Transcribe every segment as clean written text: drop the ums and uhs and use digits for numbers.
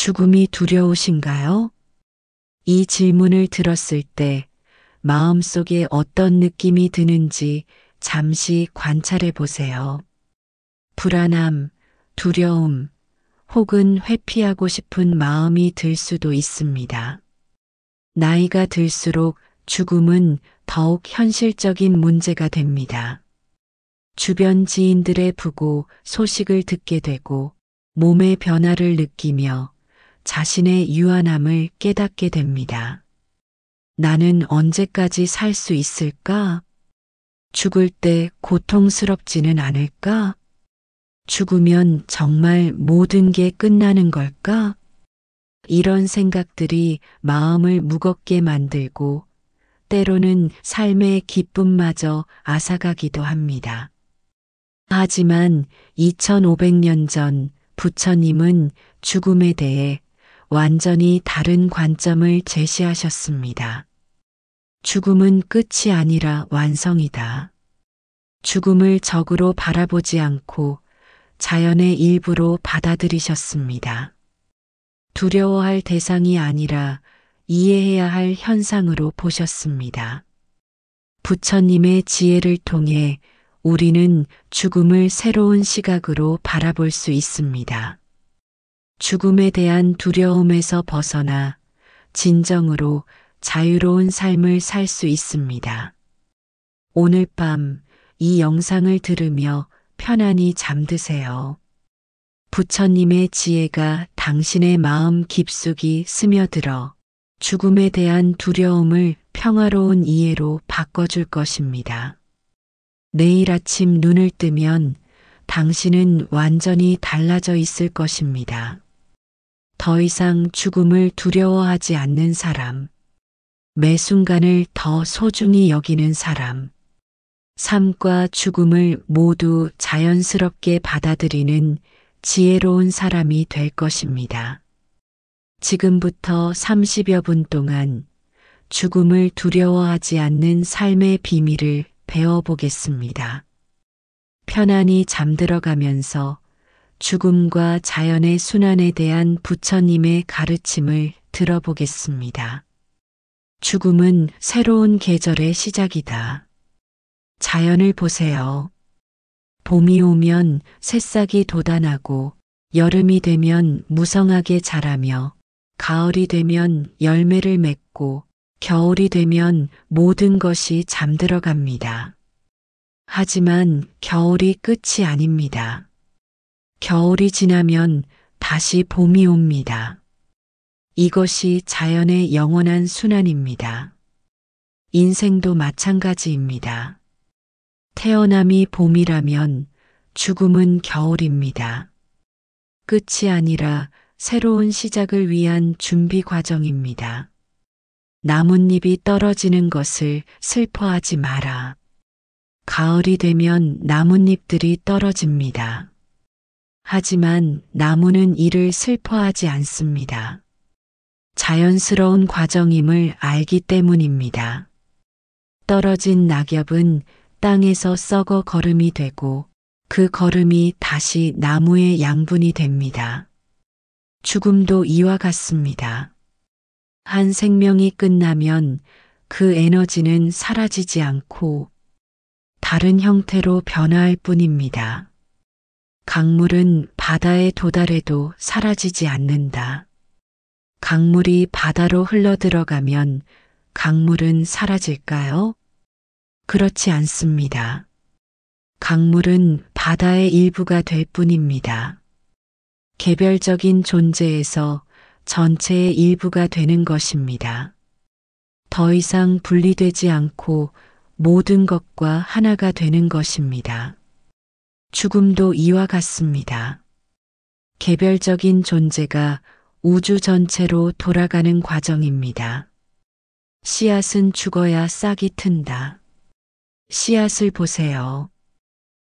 죽음이 두려우신가요? 이 질문을 들었을 때 마음속에 어떤 느낌이 드는지 잠시 관찰해 보세요. 불안함, 두려움, 혹은 회피하고 싶은 마음이 들 수도 있습니다. 나이가 들수록 죽음은 더욱 현실적인 문제가 됩니다. 주변 지인들의 부고 소식을 듣게 되고 몸의 변화를 느끼며 자신의 유한함을 깨닫게 됩니다. 나는 언제까지 살 수 있을까? 죽을 때 고통스럽지는 않을까? 죽으면 정말 모든 게 끝나는 걸까? 이런 생각들이 마음을 무겁게 만들고 때로는 삶의 기쁨마저 앗아가기도 합니다. 하지만 2500년 전 부처님은 죽음에 대해 완전히 다른 관점을 제시하셨습니다. 죽음은 끝이 아니라 완성이다. 죽음을 적으로 바라보지 않고 자연의 일부로 받아들이셨습니다. 두려워할 대상이 아니라 이해해야 할 현상으로 보셨습니다. 부처님의 지혜를 통해 우리는 죽음을 새로운 시각으로 바라볼 수 있습니다. 죽음에 대한 두려움에서 벗어나 진정으로 자유로운 삶을 살 수 있습니다. 오늘 밤 이 영상을 들으며 편안히 잠드세요. 부처님의 지혜가 당신의 마음 깊숙이 스며들어 죽음에 대한 두려움을 평화로운 이해로 바꿔줄 것입니다. 내일 아침 눈을 뜨면 당신은 완전히 달라져 있을 것입니다. 더 이상 죽음을 두려워하지 않는 사람, 매 순간을 더 소중히 여기는 사람, 삶과 죽음을 모두 자연스럽게 받아들이는 지혜로운 사람이 될 것입니다. 지금부터 30여 분 동안 죽음을 두려워하지 않는 삶의 비밀을 배워보겠습니다. 편안히 잠들어가면서 죽음과 자연의 순환에 대한 부처님의 가르침을 들어보겠습니다. 죽음은 새로운 계절의 시작이다. 자연을 보세요. 봄이 오면 새싹이 돋아나고 여름이 되면 무성하게 자라며 가을이 되면 열매를 맺고 겨울이 되면 모든 것이 잠들어갑니다. 하지만 겨울이 끝이 아닙니다. 겨울이 지나면 다시 봄이 옵니다. 이것이 자연의 영원한 순환입니다. 인생도 마찬가지입니다. 태어남이 봄이라면 죽음은 겨울입니다. 끝이 아니라 새로운 시작을 위한 준비 과정입니다. 나뭇잎이 떨어지는 것을 슬퍼하지 마라. 가을이 되면 나뭇잎들이 떨어집니다. 하지만 나무는 이를 슬퍼하지 않습니다. 자연스러운 과정임을 알기 때문입니다. 떨어진 낙엽은 땅에서 썩어 거름이 되고 그 거름이 다시 나무의 양분이 됩니다. 죽음도 이와 같습니다. 한 생명이 끝나면 그 에너지는 사라지지 않고 다른 형태로 변화할 뿐입니다. 강물은 바다에 도달해도 사라지지 않는다. 강물이 바다로 흘러들어가면 강물은 사라질까요? 그렇지 않습니다. 강물은 바다의 일부가 될 뿐입니다. 개별적인 존재에서 전체의 일부가 되는 것입니다. 더 이상 분리되지 않고 모든 것과 하나가 되는 것입니다. 죽음도 이와 같습니다. 개별적인 존재가 우주 전체로 돌아가는 과정입니다. 씨앗은 죽어야 싹이 튼다. 씨앗을 보세요.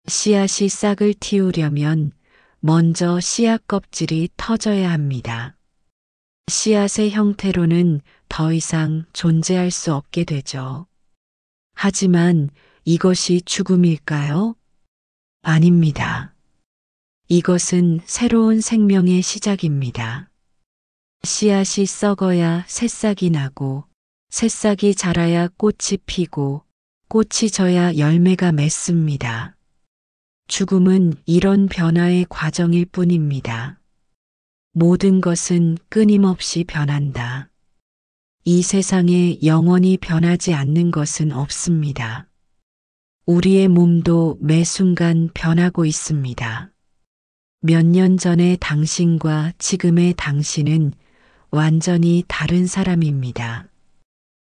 씨앗이 싹을 틔우려면 먼저 씨앗 껍질이 터져야 합니다. 씨앗의 형태로는 더 이상 존재할 수 없게 되죠. 하지만 이것이 죽음일까요? 아닙니다. 이것은 새로운 생명의 시작입니다. 씨앗이 썩어야 새싹이 나고, 새싹이 자라야 꽃이 피고, 꽃이 져야 열매가 맺습니다. 죽음은 이런 변화의 과정일 뿐입니다. 모든 것은 끊임없이 변한다. 이 세상에 영원히 변하지 않는 것은 없습니다. 우리의 몸도 매 순간 변하고 있습니다. 몇 년 전의 당신과 지금의 당신은 완전히 다른 사람입니다.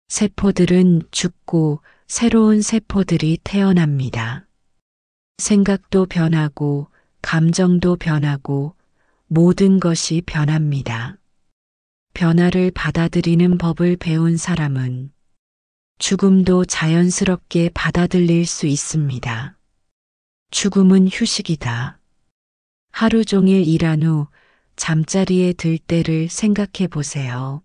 세포들은 죽고 새로운 세포들이 태어납니다. 생각도 변하고 감정도 변하고 모든 것이 변합니다. 변화를 받아들이는 법을 배운 사람은 죽음도 자연스럽게 받아들일 수 있습니다. 죽음은 휴식이다. 하루 종일 일한 후 잠자리에 들 때를 생각해 보세요.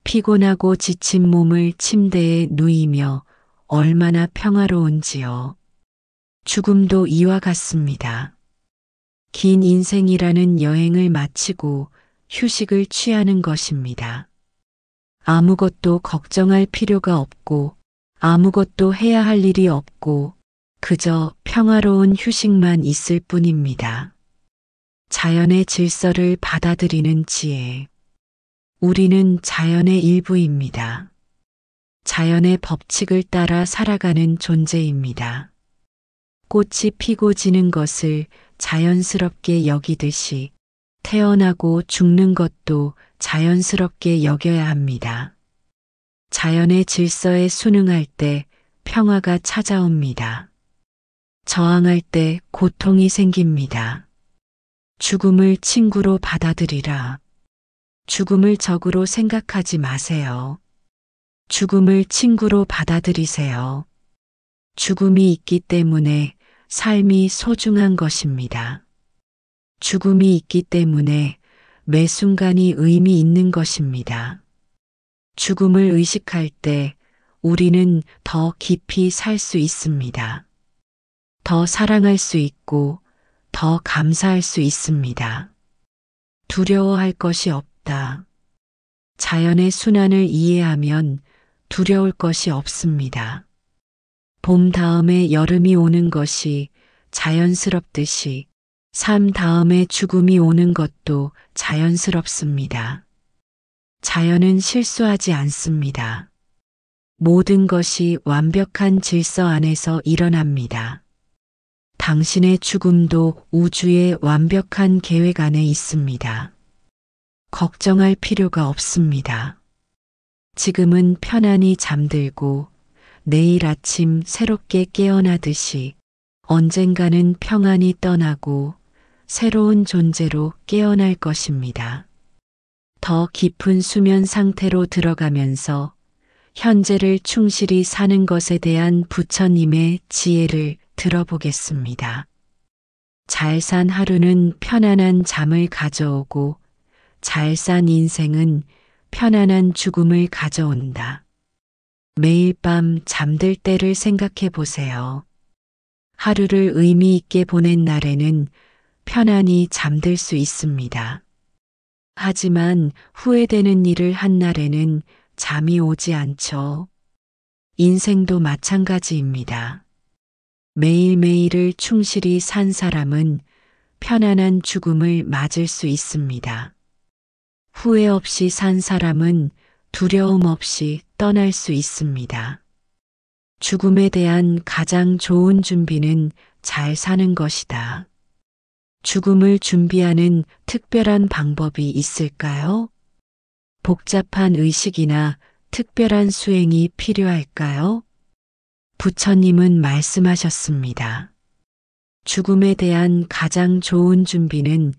피곤하고 지친 몸을 침대에 누이며 얼마나 평화로운지요. 죽음도 이와 같습니다. 긴 인생이라는 여행을 마치고 휴식을 취하는 것입니다. 아무것도 걱정할 필요가 없고 아무것도 해야 할 일이 없고 그저 평화로운 휴식만 있을 뿐입니다. 자연의 질서를 받아들이는 지혜. 우리는 자연의 일부입니다. 자연의 법칙을 따라 살아가는 존재입니다. 꽃이 피고 지는 것을 자연스럽게 여기듯이 태어나고 죽는 것도 자연스럽게 여겨야 합니다. 자연의 질서에 순응할 때 평화가 찾아옵니다. 저항할 때 고통이 생깁니다. 죽음을 친구로 받아들이라. 죽음을 적으로 생각하지 마세요. 죽음을 친구로 받아들이세요. 죽음이 있기 때문에 삶이 소중한 것입니다. 죽음이 있기 때문에 매 순간이 의미 있는 것입니다. 죽음을 의식할 때 우리는 더 깊이 살 수 있습니다. 더 사랑할 수 있고 더 감사할 수 있습니다. 두려워할 것이 없다. 자연의 순환을 이해하면 두려울 것이 없습니다. 봄 다음에 여름이 오는 것이 자연스럽듯이 삶 다음에 죽음이 오는 것도 자연스럽습니다. 자연은 실수하지 않습니다. 모든 것이 완벽한 질서 안에서 일어납니다. 당신의 죽음도 우주의 완벽한 계획 안에 있습니다. 걱정할 필요가 없습니다. 지금은 편안히 잠들고 내일 아침 새롭게 깨어나듯이 언젠가는 평안히 떠나고 새로운 존재로 깨어날 것입니다. 더 깊은 수면 상태로 들어가면서 현재를 충실히 사는 것에 대한 부처님의 지혜를 들어보겠습니다. 잘 산 하루는 편안한 잠을 가져오고 잘 산 인생은 편안한 죽음을 가져온다. 매일 밤 잠들 때를 생각해 보세요. 하루를 의미 있게 보낸 날에는 편안히 잠들 수 있습니다. 하지만 후회되는 일을 한 날에는 잠이 오지 않죠. 인생도 마찬가지입니다. 매일매일을 충실히 산 사람은 편안한 죽음을 맞을 수 있습니다. 후회 없이 산 사람은 두려움 없이 떠날 수 있습니다. 죽음에 대한 가장 좋은 준비는 잘 사는 것이다. 죽음을 준비하는 특별한 방법이 있을까요? 복잡한 의식이나 특별한 수행이 필요할까요? 부처님은 말씀하셨습니다. 죽음에 대한 가장 좋은 준비는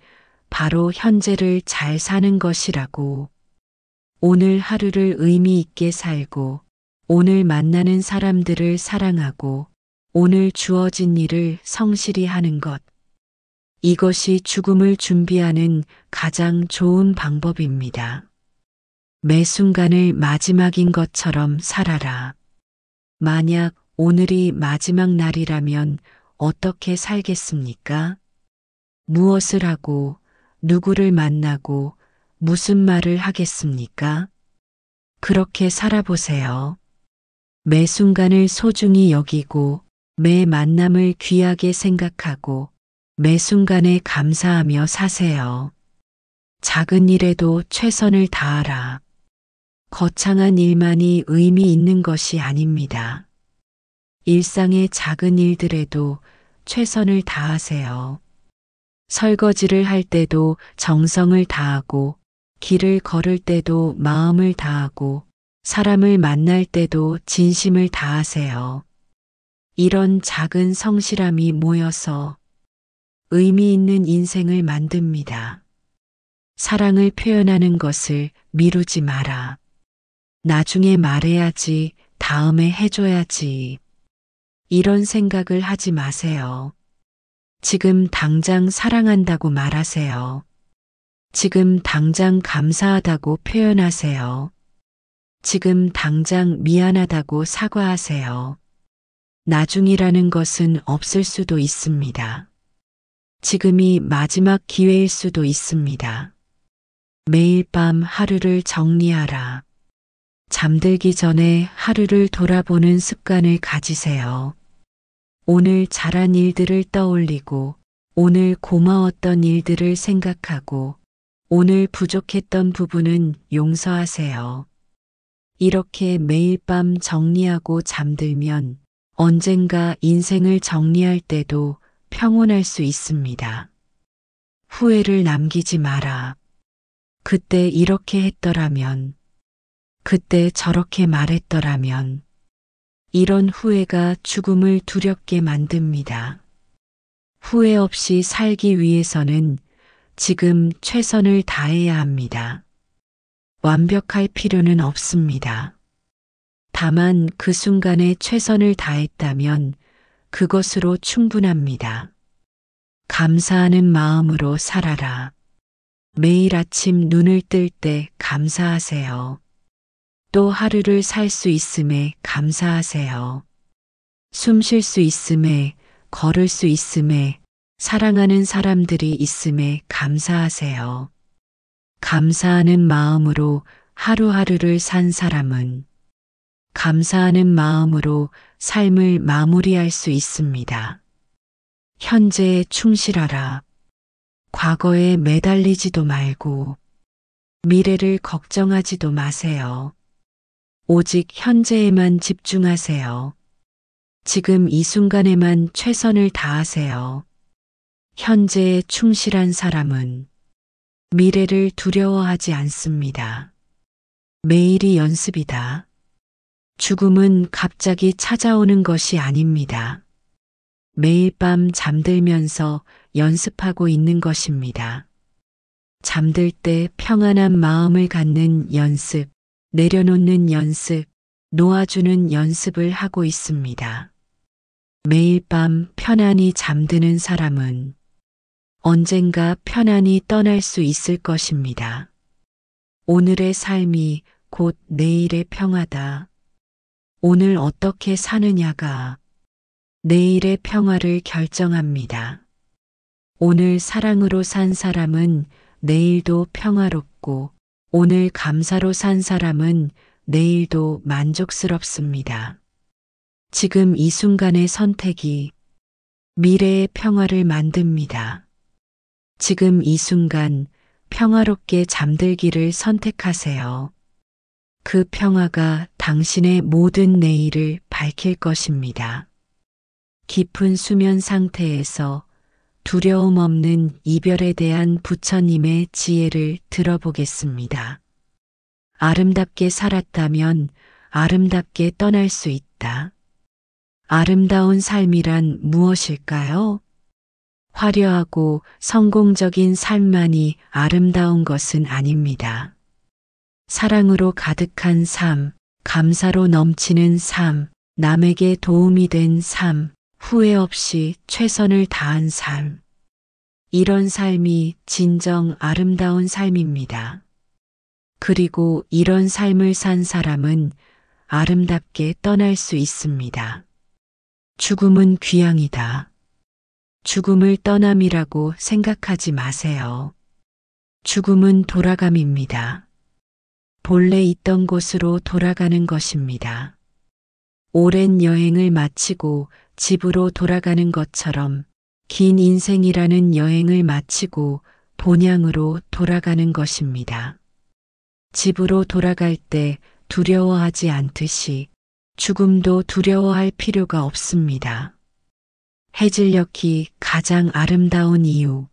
바로 현재를 잘 사는 것이라고. 오늘 하루를 의미 있게 살고, 오늘 만나는 사람들을 사랑하고, 오늘 주어진 일을 성실히 하는 것. 이것이 죽음을 준비하는 가장 좋은 방법입니다. 매 순간을 마지막인 것처럼 살아라. 만약 오늘이 마지막 날이라면 어떻게 살겠습니까? 무엇을 하고, 누구를 만나고, 무슨 말을 하겠습니까? 그렇게 살아보세요. 매 순간을 소중히 여기고 매 만남을 귀하게 생각하고 매 순간에 감사하며 사세요. 작은 일에도 최선을 다하라. 거창한 일만이 의미 있는 것이 아닙니다. 일상의 작은 일들에도 최선을 다하세요. 설거지를 할 때도 정성을 다하고, 길을 걸을 때도 마음을 다하고, 사람을 만날 때도 진심을 다하세요. 이런 작은 성실함이 모여서 의미 있는 인생을 만듭니다. 사랑을 표현하는 것을 미루지 마라. 나중에 말해야지, 다음에 해줘야지. 이런 생각을 하지 마세요. 지금 당장 사랑한다고 말하세요. 지금 당장 감사하다고 표현하세요. 지금 당장 미안하다고 사과하세요. 나중이라는 것은 없을 수도 있습니다. 지금이 마지막 기회일 수도 있습니다. 매일 밤 하루를 정리하라. 잠들기 전에 하루를 돌아보는 습관을 가지세요. 오늘 잘한 일들을 떠올리고, 오늘 고마웠던 일들을 생각하고, 오늘 부족했던 부분은 용서하세요. 이렇게 매일 밤 정리하고 잠들면 언젠가 인생을 정리할 때도 평온할 수 있습니다. 후회를 남기지 마라. 그때 이렇게 했더라면, 그때 저렇게 말했더라면, 이런 후회가 죽음을 두렵게 만듭니다. 후회 없이 살기 위해서는 지금 최선을 다해야 합니다. 완벽할 필요는 없습니다. 다만 그 순간에 최선을 다했다면 그것으로 충분합니다. 감사하는 마음으로 살아라. 매일 아침 눈을 뜰 때 감사하세요. 또 하루를 살 수 있음에 감사하세요. 숨 쉴 수 있음에, 걸을 수 있음에, 사랑하는 사람들이 있음에 감사하세요. 감사하는 마음으로 하루하루를 산 사람은 감사하는 마음으로 삶을 마무리할 수 있습니다. 현재에 충실하라. 과거에 매달리지도 말고 미래를 걱정하지도 마세요. 오직 현재에만 집중하세요. 지금 이 순간에만 최선을 다하세요. 현재에 충실한 사람은 미래를 두려워하지 않습니다. 매일이 연습이다. 죽음은 갑자기 찾아오는 것이 아닙니다. 매일 밤 잠들면서 연습하고 있는 것입니다. 잠들 때 평안한 마음을 갖는 연습, 내려놓는 연습, 놓아주는 연습을 하고 있습니다. 매일 밤 편안히 잠드는 사람은 언젠가 편안히 떠날 수 있을 것입니다. 오늘의 삶이 곧 내일의 평화다. 오늘 어떻게 사느냐가 내일의 평화를 결정합니다. 오늘 사랑으로 산 사람은 내일도 평화롭고, 오늘 감사로 산 사람은 내일도 만족스럽습니다. 지금 이 순간의 선택이 미래의 평화를 만듭니다. 지금 이 순간 평화롭게 잠들기를 선택하세요. 그 평화가 당신의 모든 내일을 밝힐 것입니다. 깊은 수면 상태에서 두려움 없는 이별에 대한 부처님의 지혜를 들어보겠습니다. 아름답게 살았다면 아름답게 떠날 수 있다. 아름다운 삶이란 무엇일까요? 화려하고 성공적인 삶만이 아름다운 것은 아닙니다. 사랑으로 가득한 삶, 감사로 넘치는 삶, 남에게 도움이 된 삶, 후회 없이 최선을 다한 삶. 이런 삶이 진정 아름다운 삶입니다. 그리고 이런 삶을 산 사람은 아름답게 떠날 수 있습니다. 죽음은 귀향이다. 죽음을 떠남이라고 생각하지 마세요. 죽음은 돌아감입니다. 본래 있던 곳으로 돌아가는 것입니다. 오랜 여행을 마치고 집으로 돌아가는 것처럼 긴 인생이라는 여행을 마치고 본향으로 돌아가는 것입니다. 집으로 돌아갈 때 두려워하지 않듯이 죽음도 두려워할 필요가 없습니다. 해질녘이 가장 아름다운 이유.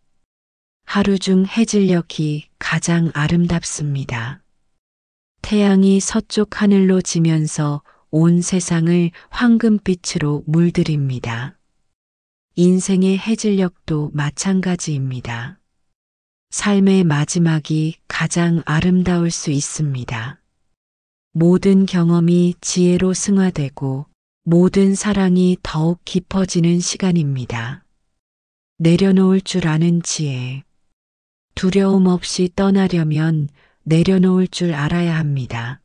하루 중 해질녘이 가장 아름답습니다. 태양이 서쪽 하늘로 지면서 온 세상을 황금빛으로 물들입니다. 인생의 해질녘도 마찬가지입니다. 삶의 마지막이 가장 아름다울 수 있습니다. 모든 경험이 지혜로 승화되고 모든 사랑이 더욱 깊어지는 시간입니다. 내려놓을 줄 아는 지혜. 두려움 없이 떠나려면 내려놓을 줄 알아야 합니다.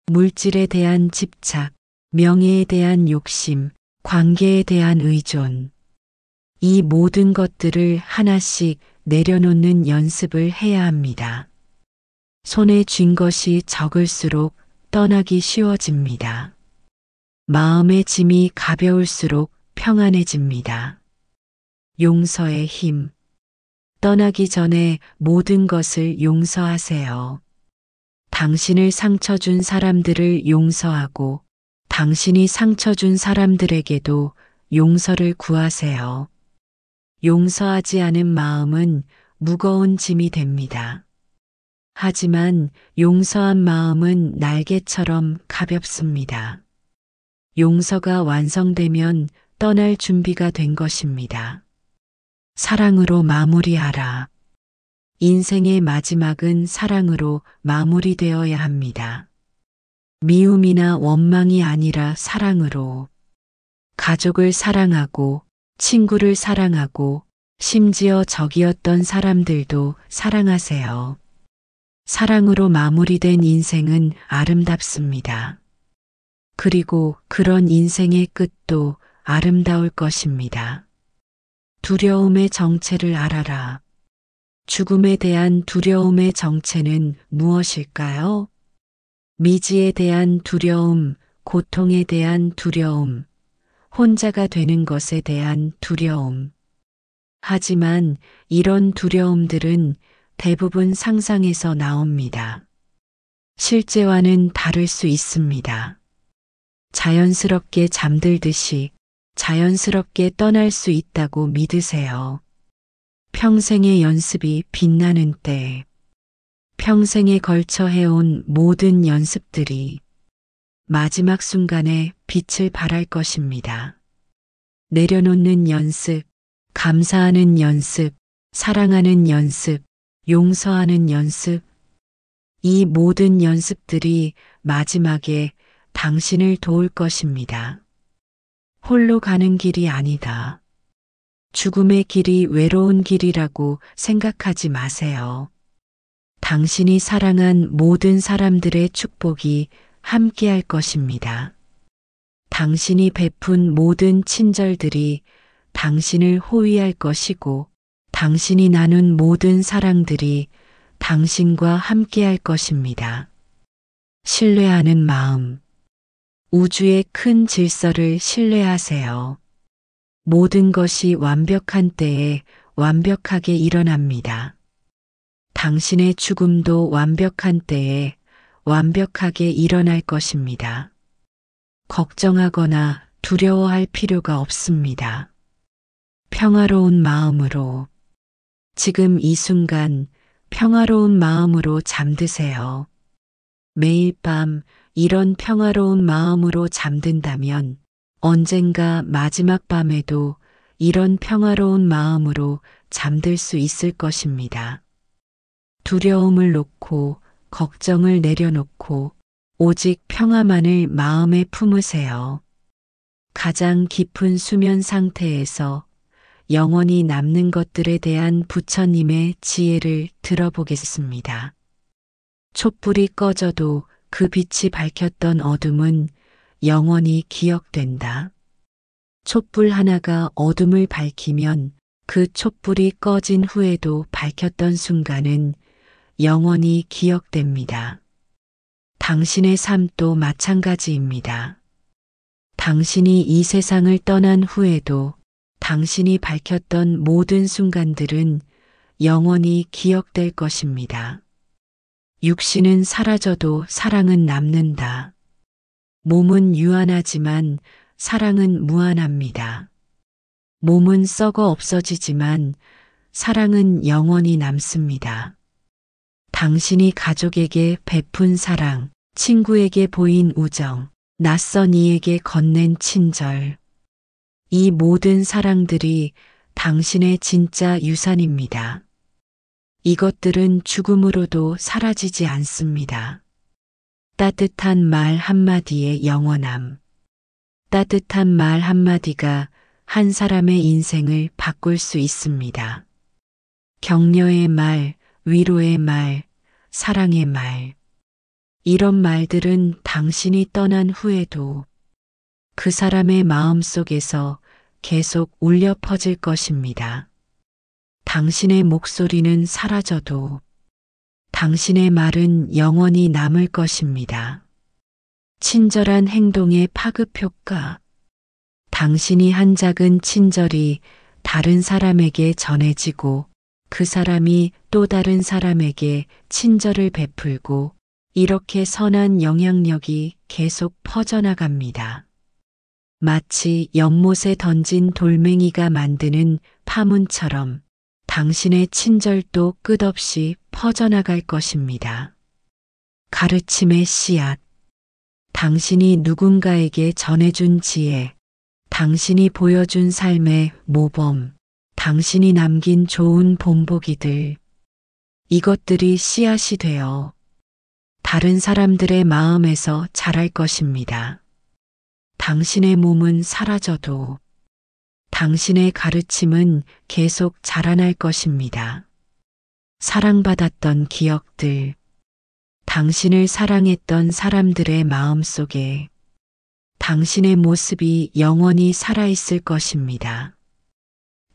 물질에 대한 집착, 명예에 대한 욕심, 관계에 대한 의존. 이 모든 것들을 하나씩 내려놓는 연습을 해야 합니다. 손에 쥔 것이 적을수록 떠나기 쉬워집니다. 마음의 짐이 가벼울수록 평안해집니다. 용서의 힘. 떠나기 전에 모든 것을 용서하세요. 당신을 상처 준 사람들을 용서하고 당신이 상처 준 사람들에게도 용서를 구하세요. 용서하지 않은 마음은 무거운 짐이 됩니다. 하지만 용서한 마음은 날개처럼 가볍습니다. 용서가 완성되면 떠날 준비가 된 것입니다. 사랑으로 마무리하라. 인생의 마지막은 사랑으로 마무리되어야 합니다. 미움이나 원망이 아니라 사랑으로. 가족을 사랑하고 친구를 사랑하고 심지어 적이었던 사람들도 사랑하세요. 사랑으로 마무리된 인생은 아름답습니다. 그리고 그런 인생의 끝도 아름다울 것입니다. 두려움의 정체를 알아라. 죽음에 대한 두려움의 정체는 무엇일까요? 미지에 대한 두려움, 고통에 대한 두려움, 혼자가 되는 것에 대한 두려움. 하지만 이런 두려움들은 대부분 상상에서 나옵니다. 실제와는 다를 수 있습니다. 자연스럽게 잠들듯이 자연스럽게 떠날 수 있다고 믿으세요. 평생의 연습이 빛나는 때, 평생에 걸쳐 해온 모든 연습들이 마지막 순간에 빛을 발할 것입니다. 내려놓는 연습, 감사하는 연습, 사랑하는 연습, 용서하는 연습. 이 모든 연습들이 마지막에 당신을 도울 것입니다. 홀로 가는 길이 아니다. 죽음의 길이 외로운 길이라고 생각하지 마세요. 당신이 사랑한 모든 사람들의 축복이 함께할 것입니다. 당신이 베푼 모든 친절들이 당신을 호위할 것이고 당신이 나눈 모든 사랑들이 당신과 함께할 것입니다. 신뢰하는 마음. 우주의 큰 질서를 신뢰하세요. 모든 것이 완벽한 때에 완벽하게 일어납니다. 당신의 죽음도 완벽한 때에 완벽하게 일어날 것입니다. 걱정하거나 두려워할 필요가 없습니다. 평화로운 마음으로, 지금 이 순간 평화로운 마음으로 잠드세요. 매일 밤 이런 평화로운 마음으로 잠든다면 언젠가 마지막 밤에도 이런 평화로운 마음으로 잠들 수 있을 것입니다. 두려움을 놓고 걱정을 내려놓고 오직 평화만을 마음에 품으세요. 가장 깊은 수면 상태에서 영원히 남는 것들에 대한 부처님의 지혜를 들어보겠습니다. 촛불이 꺼져도 그 빛이 밝혔던 어둠은 영원히 기억된다. 촛불 하나가 어둠을 밝히면 그 촛불이 꺼진 후에도 밝혔던 순간은 영원히 기억됩니다. 당신의 삶도 마찬가지입니다. 당신이 이 세상을 떠난 후에도 당신이 밝혔던 모든 순간들은 영원히 기억될 것입니다. 육신은 사라져도 사랑은 남는다. 몸은 유한하지만 사랑은 무한합니다. 몸은 썩어 없어지지만 사랑은 영원히 남습니다. 당신이 가족에게 베푼 사랑, 친구에게 보인 우정, 낯선 이에게 건넨 친절. 이 모든 사랑들이 당신의 진짜 유산입니다. 이것들은 죽음으로도 사라지지 않습니다. 따뜻한 말 한마디의 영원함. 따뜻한 말 한마디가 한 사람의 인생을 바꿀 수 있습니다. 격려의 말, 위로의 말, 사랑의 말. 이런 말들은 당신이 떠난 후에도 그 사람의 마음 속에서 계속 울려 퍼질 것입니다. 당신의 목소리는 사라져도 당신의 말은 영원히 남을 것입니다. 친절한 행동의 파급 효과. 당신이 한 작은 친절이 다른 사람에게 전해지고 그 사람이 또 다른 사람에게 친절을 베풀고 이렇게 선한 영향력이 계속 퍼져나갑니다. 마치 연못에 던진 돌멩이가 만드는 파문처럼 당신의 친절도 끝없이 퍼져나갈 것입니다. 가르침의 씨앗. 당신이 누군가에게 전해준 지혜, 당신이 보여준 삶의 모범, 당신이 남긴 좋은 본보기들. 이것들이 씨앗이 되어 다른 사람들의 마음에서 자랄 것입니다. 당신의 몸은 사라져도 당신의 가르침은 계속 자라날 것입니다. 사랑받았던 기억들, 당신을 사랑했던 사람들의 마음 속에 당신의 모습이 영원히 살아있을 것입니다.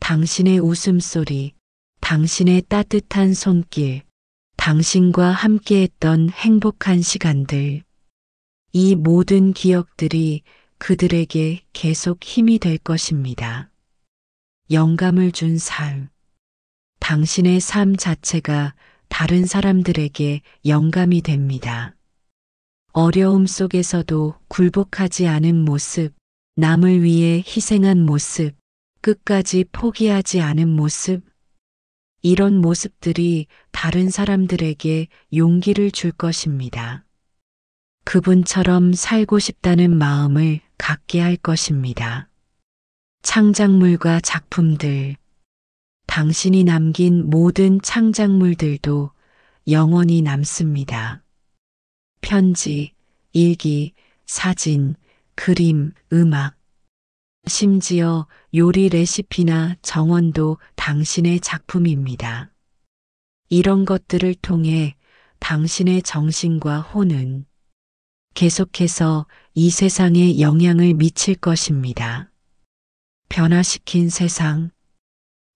당신의 웃음소리, 당신의 따뜻한 손길, 당신과 함께했던 행복한 시간들, 이 모든 기억들이 그들에게 계속 힘이 될 것입니다. 영감을 준 삶. 당신의 삶 자체가 다른 사람들에게 영감이 됩니다. 어려움 속에서도 굴복하지 않은 모습, 남을 위해 희생한 모습, 끝까지 포기하지 않은 모습. 이런 모습들이 다른 사람들에게 용기를 줄 것입니다. 그분처럼 살고 싶다는 마음을 갖게 할 것입니다. 창작물과 작품들. 당신이 남긴 모든 창작물들도 영원히 남습니다. 편지, 일기, 사진, 그림, 음악. 심지어 요리 레시피나 정원도 당신의 작품입니다. 이런 것들을 통해 당신의 정신과 혼은 계속해서 이 세상에 영향을 미칠 것입니다. 변화시킨 세상.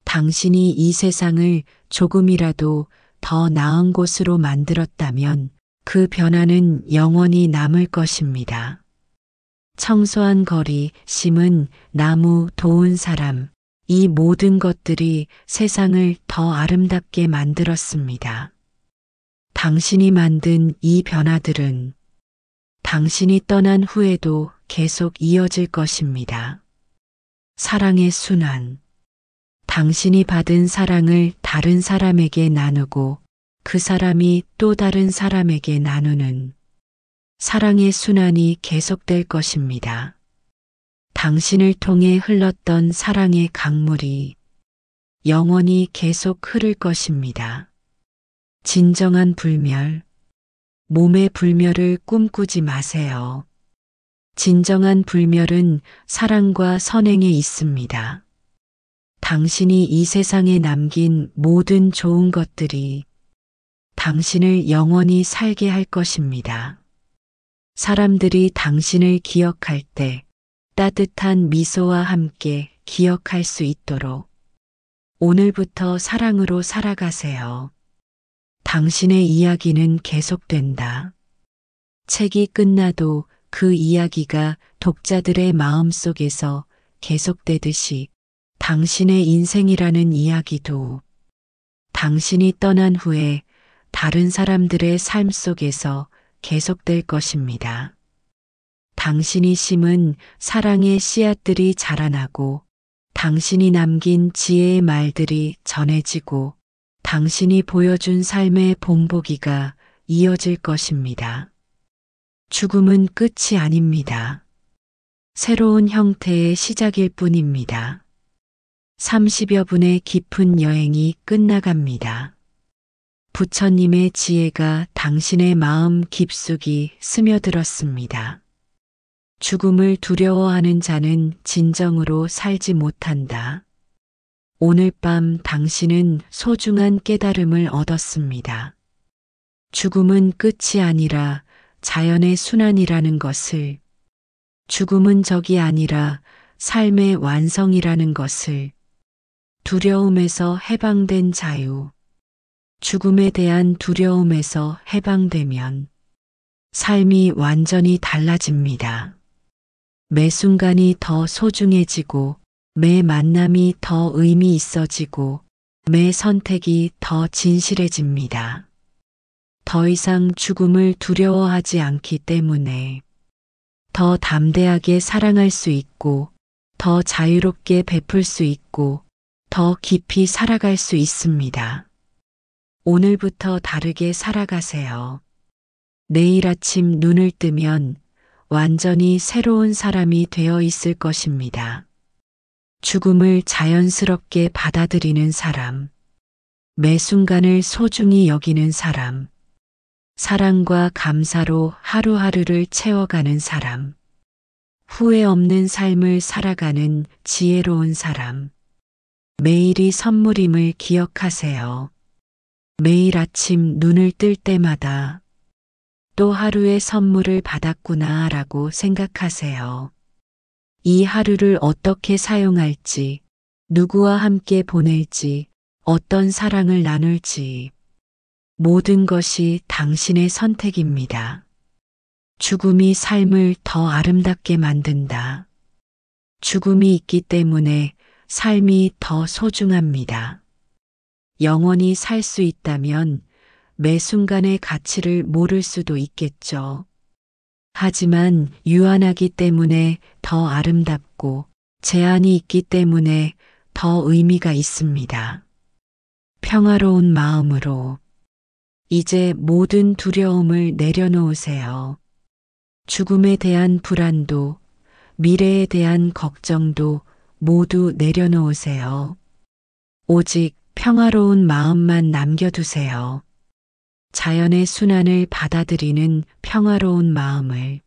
당신이 이 세상을 조금이라도 더 나은 곳으로 만들었다면 그 변화는 영원히 남을 것입니다. 청소한 거리, 심은 나무, 도운 사람, 이 모든 것들이 세상을 더 아름답게 만들었습니다. 당신이 만든 이 변화들은 당신이 떠난 후에도 계속 이어질 것입니다. 사랑의 순환. 당신이 받은 사랑을 다른 사람에게 나누고 그 사람이 또 다른 사람에게 나누는 사랑의 순환이 계속될 것입니다. 당신을 통해 흘렀던 사랑의 강물이 영원히 계속 흐를 것입니다. 진정한 불멸. 몸의 불멸을 꿈꾸지 마세요. 진정한 불멸은 사랑과 선행에 있습니다. 당신이 이 세상에 남긴 모든 좋은 것들이 당신을 영원히 살게 할 것입니다. 사람들이 당신을 기억할 때 따뜻한 미소와 함께 기억할 수 있도록 오늘부터 사랑으로 살아가세요. 당신의 이야기는 계속된다. 책이 끝나도 그 이야기가 독자들의 마음속에서 계속되듯이 당신의 인생이라는 이야기도 당신이 떠난 후에 다른 사람들의 삶 속에서 계속될 것입니다. 당신이 심은 사랑의 씨앗들이 자라나고 당신이 남긴 지혜의 말들이 전해지고 당신이 보여준 삶의 본보기가 이어질 것입니다. 죽음은 끝이 아닙니다. 새로운 형태의 시작일 뿐입니다. 30여 분의 깊은 여행이 끝나갑니다. 부처님의 지혜가 당신의 마음 깊숙이 스며들었습니다. 죽음을 두려워하는 자는 진정으로 살지 못한다. 오늘 밤 당신은 소중한 깨달음을 얻었습니다. 죽음은 끝이 아니라 자연의 순환이라는 것을, 죽음은 적이 아니라 삶의 완성이라는 것을, 두려움에서 해방된 자유, 죽음에 대한 두려움에서 해방되면 삶이 완전히 달라집니다. 매 순간이 더 소중해지고 매 만남이 더 의미 있어지고 매 선택이 더 진실해집니다. 더 이상 죽음을 두려워하지 않기 때문에 더 담대하게 사랑할 수 있고 더 자유롭게 베풀 수 있고 더 깊이 살아갈 수 있습니다. 오늘부터 다르게 살아가세요. 내일 아침 눈을 뜨면 완전히 새로운 사람이 되어 있을 것입니다. 죽음을 자연스럽게 받아들이는 사람, 매 순간을 소중히 여기는 사람, 사랑과 감사로 하루하루를 채워가는 사람, 후회 없는 삶을 살아가는 지혜로운 사람, 매일이 선물임을 기억하세요. 매일 아침 눈을 뜰 때마다 또 하루의 선물을 받았구나 라고 생각하세요. 이 하루를 어떻게 사용할지, 누구와 함께 보낼지, 어떤 사랑을 나눌지, 모든 것이 당신의 선택입니다. 죽음이 삶을 더 아름답게 만든다. 죽음이 있기 때문에 삶이 더 소중합니다. 영원히 살 수 있다면 매 순간의 가치를 모를 수도 있겠죠. 하지만 유한하기 때문에 더 아름답고 제한이 있기 때문에 더 의미가 있습니다. 평화로운 마음으로 이제 모든 두려움을 내려놓으세요. 죽음에 대한 불안도 미래에 대한 걱정도 모두 내려놓으세요. 오직 평화로운 마음만 남겨두세요. 자연의 순환을 받아들이는 평화로운 마음을,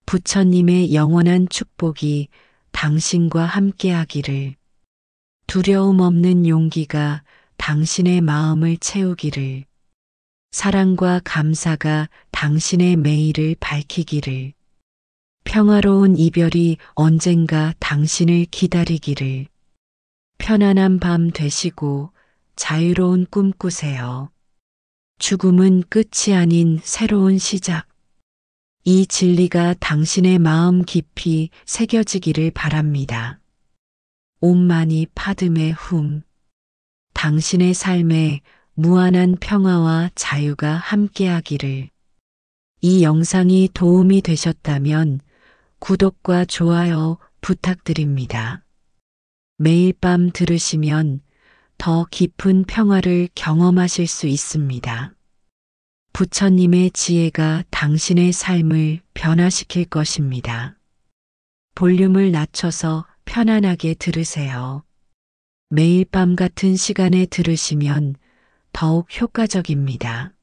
부처님의 영원한 축복이 당신과 함께하기를, 두려움 없는 용기가 당신의 마음을 채우기를, 사랑과 감사가 당신의 매일을 밝히기를, 평화로운 이별이 언젠가 당신을 기다리기를, 편안한 밤 되시고 자유로운 꿈 꾸세요. 죽음은 끝이 아닌 새로운 시작. 이 진리가 당신의 마음 깊이 새겨지기를 바랍니다. 옴마니 파드메 훔. 당신의 삶에 무한한 평화와 자유가 함께하기를. 이 영상이 도움이 되셨다면 구독과 좋아요 부탁드립니다. 매일 밤 들으시면 더 깊은 평화를 경험하실 수 있습니다. 부처님의 지혜가 당신의 삶을 변화시킬 것입니다. 볼륨을 낮춰서 편안하게 들으세요. 매일 밤 같은 시간에 들으시면 더욱 효과적입니다.